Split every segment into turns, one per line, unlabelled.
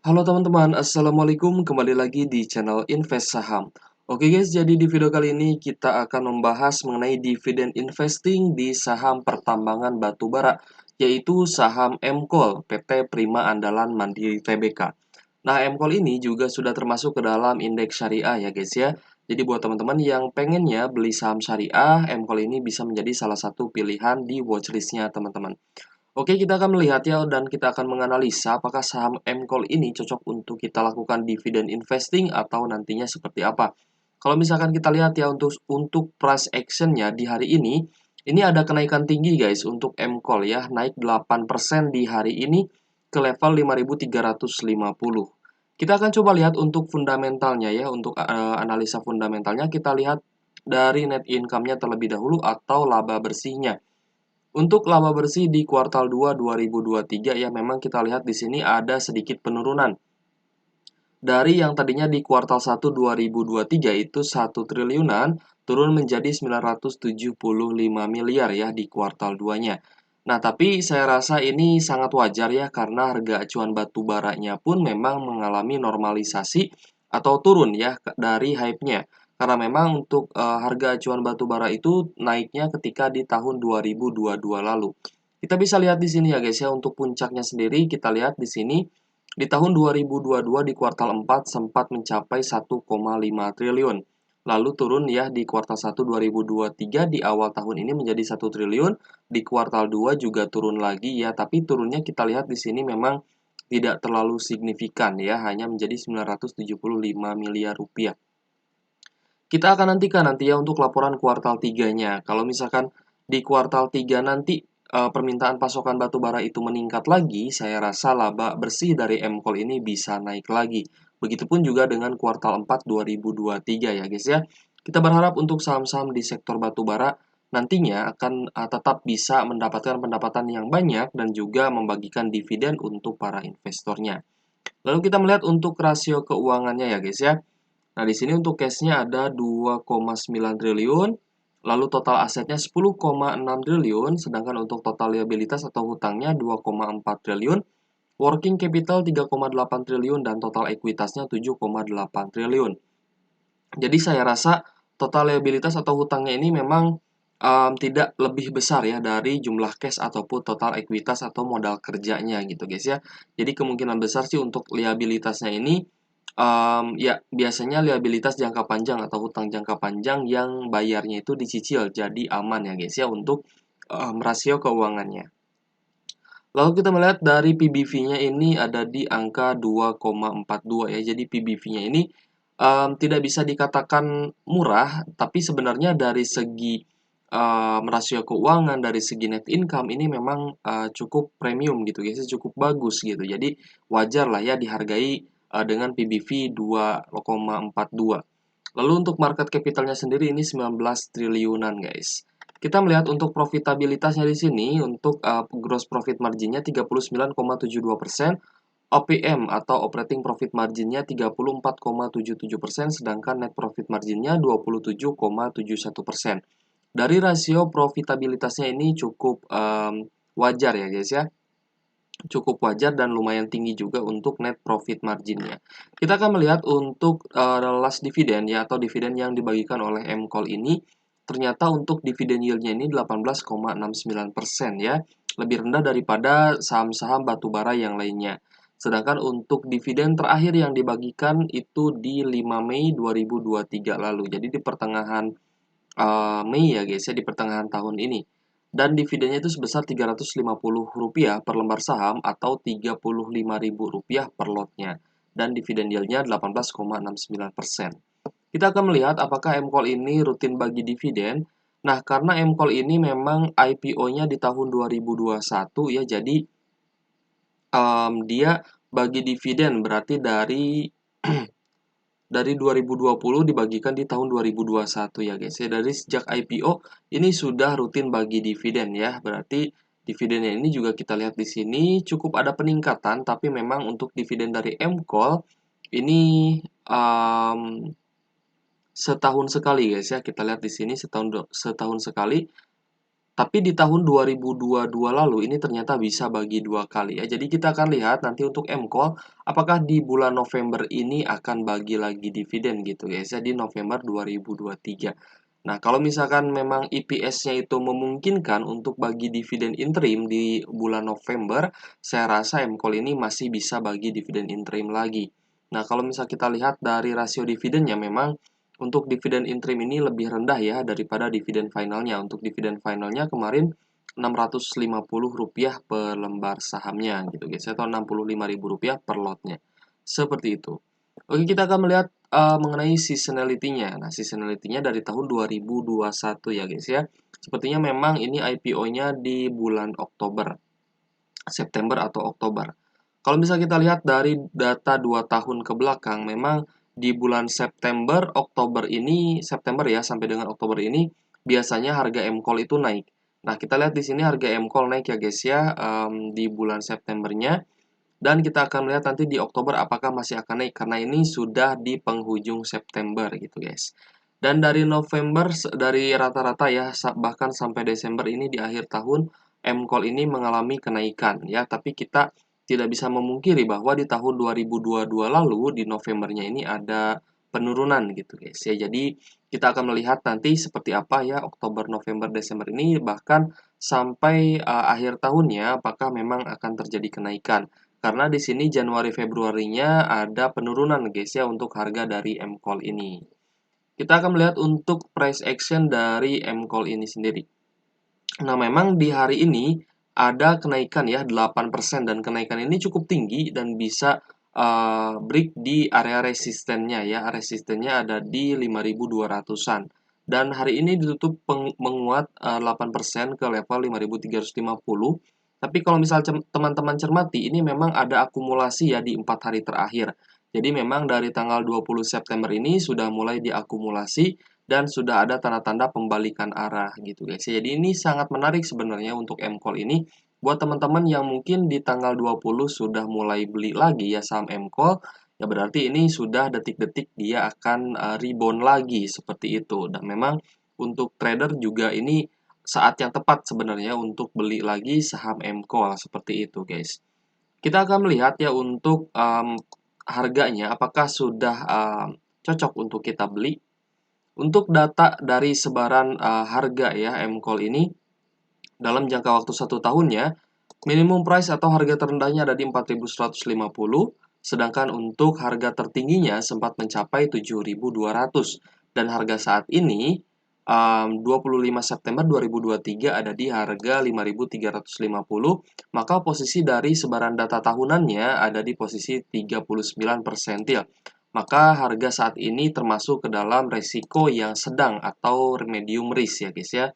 Halo teman-teman, Assalamualaikum, kembali lagi di channel Invest Saham. Oke guys, jadi di video kali ini kita akan membahas mengenai dividen investing di saham pertambangan batubara, yaitu saham MCOL, PT Prima Andalan Mandiri Tbk. Nah, MCOL ini juga sudah termasuk ke dalam indeks syariah ya guys ya. Jadi buat teman-teman yang pengennya beli saham syariah, MCOL ini bisa menjadi salah satu pilihan di watchlist-nya teman-teman. Oke, kita akan melihat ya dan kita akan menganalisa apakah saham MCOL ini cocok untuk kita lakukan dividen investing atau nantinya seperti apa. Kalau misalkan kita lihat ya untuk price action-nya di hari ini ada kenaikan tinggi guys untuk MCOL ya, naik 8% di hari ini ke level 5.350. Kita akan coba lihat untuk fundamentalnya ya, untuk analisa fundamentalnya kita lihat dari net income-nya terlebih dahulu atau laba bersihnya. Untuk laba bersih di kuartal 2 2023 ya memang kita lihat di sini ada sedikit penurunan. Dari yang tadinya di kuartal 1 2023 itu 1 triliunan turun menjadi 975 miliar ya di kuartal 2-nya. Nah, tapi saya rasa ini sangat wajar ya karena harga acuan batu baranya pun memang mengalami normalisasi atau turun ya dari hype-nya. Karena memang untuk harga acuan batu bara itu naiknya ketika di tahun 2022 lalu. Kita bisa lihat di sini ya guys ya, untuk puncaknya sendiri kita lihat di sini di tahun 2022 di kuartal 4 sempat mencapai 1,5 triliun. Lalu turun ya di kuartal 1 2023 di awal tahun ini menjadi 1 triliun, di kuartal 2 juga turun lagi ya, tapi turunnya kita lihat di sini memang tidak terlalu signifikan ya, hanya menjadi 975 miliar rupiah. Kita akan nantikan nanti ya untuk laporan kuartal 3-nya. Kalau misalkan di kuartal 3 nanti permintaan pasokan batu bara itu meningkat lagi, saya rasa laba bersih dari MCOL ini bisa naik lagi. Begitupun juga dengan kuartal 4 2023 ya guys ya. Kita berharap untuk saham-saham di sektor batu bara nantinya akan tetap bisa mendapatkan pendapatan yang banyak dan juga membagikan dividen untuk para investornya. Lalu kita melihat untuk rasio keuangannya ya guys ya. Nah, di sini untuk cash-nya ada 2,9 triliun, lalu total asetnya 10,6 triliun, sedangkan untuk total liabilitas atau hutangnya 2,4 triliun, working capital 3,8 triliun, dan total ekuitasnya 7,8 triliun. Jadi saya rasa total liabilitas atau hutangnya ini memang tidak lebih besar ya dari jumlah cash ataupun total ekuitas atau modal kerjanya gitu guys ya. Jadi kemungkinan besar sih untuk liabilitasnya ini ya biasanya liabilitas jangka panjang atau hutang jangka panjang yang bayarnya itu dicicil, jadi aman ya guys ya untuk rasio keuangannya. Lalu kita melihat dari PBV-nya ini ada di angka 2,42 ya. Jadi PBV-nya ini tidak bisa dikatakan murah, tapi sebenarnya dari segi rasio keuangan, dari segi net income ini memang cukup premium gitu guys, cukup bagus gitu. Jadi wajar lah ya dihargai dengan PBV 2,42. Lalu untuk market capitalnya sendiri ini 19 triliunan guys. Kita melihat untuk profitabilitasnya di sini untuk gross profit marginnya 39,72%, OPM atau operating profit marginnya 34,77%, sedangkan net profit marginnya 27,71%. Dari rasio profitabilitasnya ini cukup wajar ya guys ya, cukup wajar dan lumayan tinggi juga untuk net profit marginnya. Kita akan melihat untuk last dividend ya atau dividen yang dibagikan oleh MCOL ini, ternyata untuk dividen yield-nya ini 18,69% ya, lebih rendah daripada saham-saham batubara yang lainnya. Sedangkan untuk dividen terakhir yang dibagikan itu di 5 Mei 2023 lalu. Jadi di pertengahan Mei ya guys ya, di pertengahan tahun ini. Dan dividennya itu sebesar Rp350 per lembar saham atau Rp35.000 per lotnya. Dan dividen yield-nya 18,69%. Kita akan melihat apakah MCOL ini rutin bagi dividen. Nah, karena MCOL ini memang IPO-nya di tahun 2021 ya, jadi dia bagi dividen berarti dari 2020 dibagikan di tahun 2021 ya guys ya. Dari sejak IPO ini sudah rutin bagi dividen ya. Berarti dividennya ini juga kita lihat di sini cukup ada peningkatan, tapi memang untuk dividen dari MCOL ini um, setahun sekali guys ya. Kita lihat di sini setahun sekali Tapi di tahun 2022 lalu ini ternyata bisa bagi 2 kali ya. Jadi kita akan lihat nanti untuk MCall apakah di bulan November ini akan bagi lagi dividen gitu guys ya di November 2023. Nah, kalau misalkan memang EPS-nya itu memungkinkan untuk bagi dividen interim di bulan November, saya rasa MCall ini masih bisa bagi dividen interim lagi. Nah, kalau misal kita lihat dari rasio dividennya memang untuk dividen interim ini lebih rendah ya daripada dividen finalnya. Untuk dividen finalnya kemarin Rp650 per lembar sahamnya gitu guys, atau Rp65.000 per lotnya. Seperti itu. Oke, kita akan melihat mengenai seasonality-nya. Nah, seasonality-nya dari tahun 2021 ya guys ya. Sepertinya memang ini IPO-nya di bulan Oktober, September atau Oktober. Kalau misalnya kita lihat dari data 2 tahun ke belakang, memang di bulan September, Oktober ini, September ya sampai dengan Oktober ini, biasanya harga MCall itu naik. Nah, kita lihat di sini harga MCall naik ya guys ya, di bulan Septembernya. Dan kita akan melihat nanti di Oktober apakah masih akan naik, karena ini sudah di penghujung September gitu guys. Dan dari November, dari rata-rata ya, bahkan sampai Desember ini di akhir tahun, MCall ini mengalami kenaikan ya, tapi kita tidak bisa memungkiri bahwa di tahun 2022 lalu di Novembernya ini ada penurunan gitu guys ya. Jadi kita akan melihat nanti seperti apa ya Oktober, November, Desember ini, bahkan sampai akhir tahunnya apakah memang akan terjadi kenaikan. Karena di sini Januari Februarinya ada penurunan guys ya untuk harga dari MCall ini. Kita akan melihat untuk price action dari MCall ini sendiri. Nah, memang di hari ini ada kenaikan ya 8% dan kenaikan ini cukup tinggi dan bisa break di area resistennya ya. Resistennya ada di 5.200-an. Dan hari ini ditutup menguat 8% ke level 5.350. Tapi kalau misal teman-teman cermati, ini memang ada akumulasi ya di 4 hari terakhir. Jadi memang dari tanggal 20 September ini sudah mulai diakumulasi dan sudah ada tanda-tanda pembalikan arah gitu guys. Jadi ini sangat menarik sebenarnya untuk MCall ini buat teman-teman yang mungkin di tanggal 20 sudah mulai beli lagi ya saham MCall, ya berarti ini sudah detik-detik dia akan rebound lagi seperti itu. Dan memang untuk trader juga ini saat yang tepat sebenarnya untuk beli lagi saham MCall seperti itu guys. Kita akan melihat ya untuk harganya apakah sudah cocok untuk kita beli. Untuk data dari sebaran harga ya MCall ini dalam jangka waktu 1 tahunnya, minimum price atau harga terendahnya ada di 4.150, sedangkan untuk harga tertingginya sempat mencapai 7.200 dan harga saat ini 25 September 2023 ada di harga 5.350, maka posisi dari sebaran data tahunannya ada di posisi 39 persentil. Maka harga saat ini termasuk ke dalam resiko yang sedang atau medium risk ya guys ya.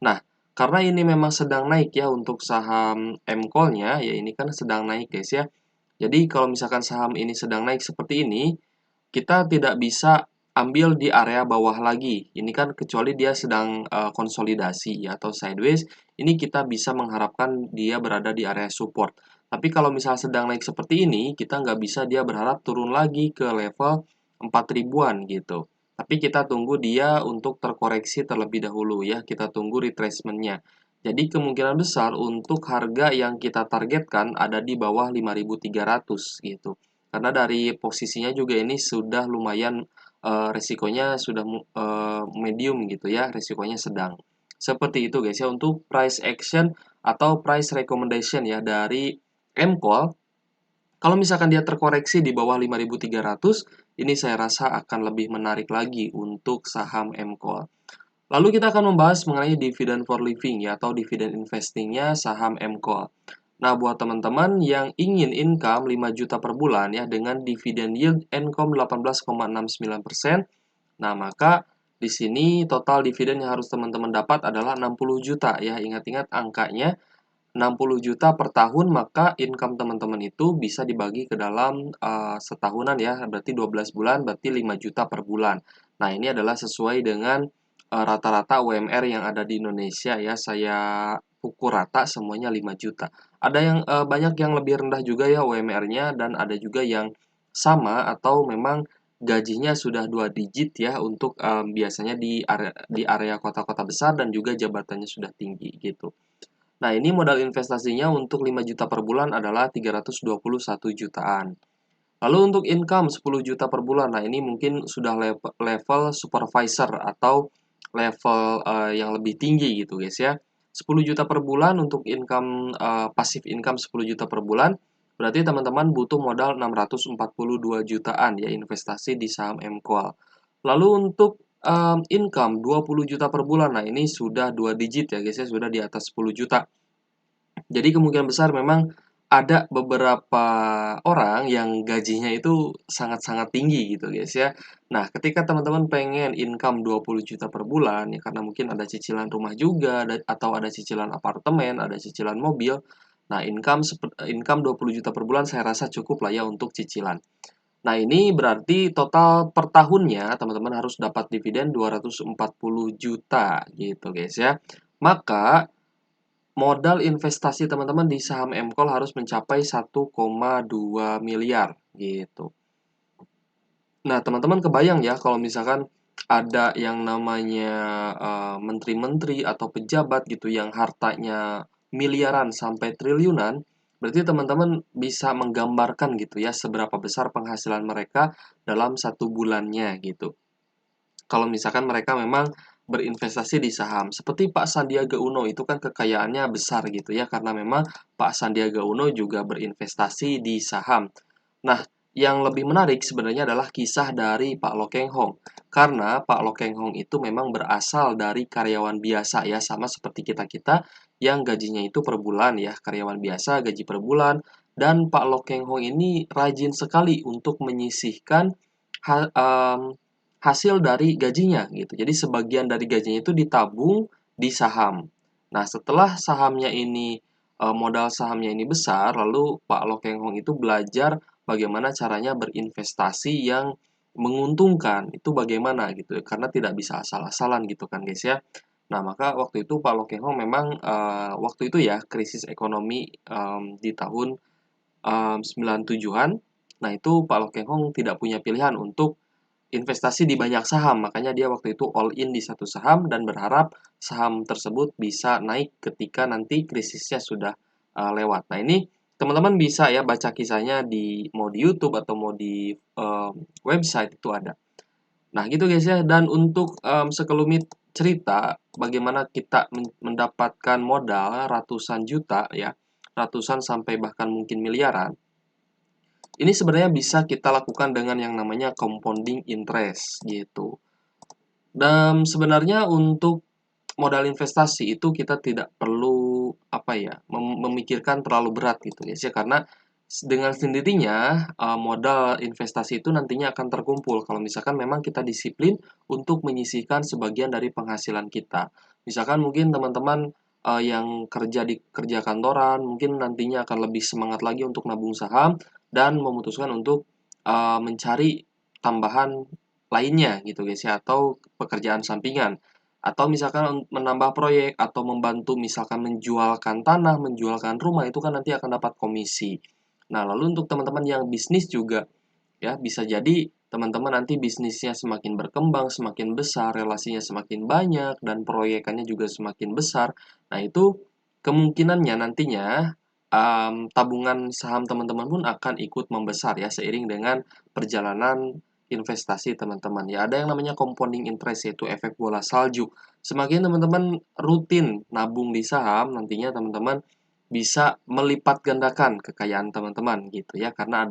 Nah, karena ini memang sedang naik ya untuk saham MCall-nya, ya ini kan sedang naik guys ya. Jadi kalau misalkan saham ini sedang naik seperti ini, kita tidak bisa ambil di area bawah lagi. Ini kan kecuali dia sedang konsolidasi ya atau sideways, ini kita bisa mengharapkan dia berada di area support. Tapi kalau misal sedang naik seperti ini, kita nggak bisa dia berharap turun lagi ke level 4 ribuan gitu. Tapi kita tunggu dia untuk terkoreksi terlebih dahulu ya, kita tunggu retracement-nya. Jadi kemungkinan besar untuk harga yang kita targetkan ada di bawah 5.300 gitu. Karena dari posisinya juga ini sudah lumayan resikonya sudah medium gitu ya, resikonya sedang. Seperti itu guys ya untuk price action atau price recommendation ya dari MCall. Kalau misalkan dia terkoreksi di bawah 5.300, ini saya rasa akan lebih menarik lagi untuk saham MCall. Lalu kita akan membahas mengenai dividend for living ya atau dividend investingnya saham MCall. Nah, buat teman-teman yang ingin income 5 juta per bulan ya dengan dividen yield income 18,69%, nah maka di sini total dividen yang harus teman-teman dapat adalah 60 juta ya. Ingat-ingat angkanya 60 juta per tahun, maka income teman-teman itu bisa dibagi ke dalam setahunan ya, berarti 12 bulan, berarti 5 juta per bulan. Nah, ini adalah sesuai dengan rata-rata UMR yang ada di Indonesia ya, saya pukul rata semuanya 5 juta. Ada yang banyak yang lebih rendah juga ya UMR-nya dan ada juga yang sama atau memang gajinya sudah 2 digit ya untuk biasanya di area kota-kota besar dan juga jabatannya sudah tinggi gitu. Nah, ini modal investasinya untuk 5 juta per bulan adalah 321 jutaan. Lalu untuk income 10 juta per bulan. Nah, ini mungkin sudah level supervisor atau level yang lebih tinggi gitu, guys ya. 10 juta per bulan untuk income passive income 10 juta per bulan. Berarti teman-teman butuh modal 642 jutaan ya investasi di saham MQual. Lalu untuk income 20 juta per bulan. Nah, ini sudah 2 digit ya, guys ya, sudah di atas 10 juta. Jadi kemungkinan besar memang ada beberapa orang yang gajinya itu sangat-sangat tinggi gitu guys ya. Nah, ketika teman-teman pengen income 20 juta per bulan ya karena mungkin ada cicilan rumah juga atau ada cicilan apartemen, ada cicilan mobil. Nah, income 20 juta per bulan saya rasa cukup lah ya untuk cicilan. Nah, ini berarti total per tahunnya teman-teman harus dapat dividen 240 juta gitu guys ya. Maka modal investasi teman-teman di saham MCall harus mencapai 1,2 miliar gitu. Nah, teman-teman kebayang ya kalau misalkan ada yang namanya menteri-menteri atau pejabat gitu yang hartanya miliaran sampai triliunan, berarti teman-teman bisa menggambarkan gitu ya seberapa besar penghasilan mereka dalam satu bulannya gitu. Kalau misalkan mereka memang berinvestasi di saham. Seperti Pak Sandiaga Uno itu kan kekayaannya besar gitu ya karena memang Pak Sandiaga Uno juga berinvestasi di saham. Nah, yang lebih menarik sebenarnya adalah kisah dari Pak Lokeng Hong. Karena Pak Lokeng Hong itu memang berasal dari karyawan biasa ya, sama seperti kita-kita yang gajinya itu per bulan ya, karyawan biasa gaji per bulan. Dan Pak Lokeng Hong ini rajin sekali untuk menyisihkan hasil dari gajinya gitu. Jadi sebagian dari gajinya itu ditabung di saham. Nah, setelah sahamnya ini modal sahamnya ini besar, lalu Pak Lokeng Hong itu belajar bagaimana caranya berinvestasi yang menguntungkan. Itu bagaimana gitu. Karena tidak bisa asal-asalan gitu kan, guys ya. Nah, maka waktu itu Pak Lokeng Hong memang waktu itu ya krisis ekonomi di tahun 97-an. Nah, itu Pak Lokeng Hong tidak punya pilihan untuk investasi di banyak saham, makanya dia waktu itu all in di satu saham dan berharap saham tersebut bisa naik ketika nanti krisisnya sudah lewat. Nah, ini teman-teman bisa ya baca kisahnya mau di YouTube atau mau di website itu ada. Nah, gitu guys ya. Dan untuk sekelumit cerita bagaimana kita mendapatkan modal ratusan juta ya, ratusan sampai bahkan mungkin miliaran. Ini sebenarnya bisa kita lakukan dengan yang namanya compounding interest gitu. Dan sebenarnya untuk modal investasi itu kita tidak perlu apa ya memikirkan terlalu berat gitu guys ya karena dengan sendirinya modal investasi itu nantinya akan terkumpul kalau misalkan memang kita disiplin untuk menyisihkan sebagian dari penghasilan kita. Misalkan mungkin teman-teman yang kerja kantoran mungkin nantinya akan lebih semangat lagi untuk nabung saham dan memutuskan untuk mencari tambahan lainnya gitu guys ya atau pekerjaan sampingan atau misalkan menambah proyek atau membantu misalkan menjualkan tanah, menjualkan rumah itu kan nanti akan dapat komisi. Nah, lalu untuk teman-teman yang bisnis juga ya bisa jadi teman-teman nanti bisnisnya semakin berkembang, semakin besar, relasinya semakin banyak dan proyekannya juga semakin besar. Nah, itu kemungkinannya nantinya tabungan saham teman-teman pun akan ikut membesar ya seiring dengan perjalanan investasi teman-teman. Ya, ada yang namanya compounding interest yaitu efek bola salju. Semakin teman-teman rutin nabung di saham, nantinya teman-teman bisa melipat gandakan kekayaan teman-teman gitu ya karena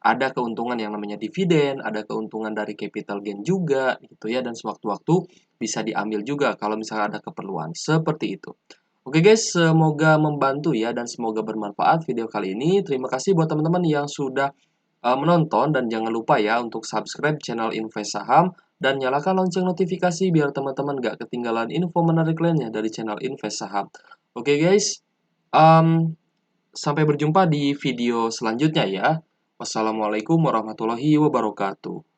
ada keuntungan yang namanya dividen, ada keuntungan dari capital gain juga gitu ya dan sewaktu-waktu bisa diambil juga kalau misalnya ada keperluan. Seperti itu. Oke guys, semoga membantu ya dan semoga bermanfaat video kali ini. Terima kasih buat teman-teman yang sudah menonton dan jangan lupa ya untuk subscribe channel Invest Saham dan nyalakan lonceng notifikasi biar teman-teman gak ketinggalan info menarik lainnya dari channel Invest Saham. Oke guys, um, sampai berjumpa di video selanjutnya ya. Wassalamualaikum warahmatullahi wabarakatuh.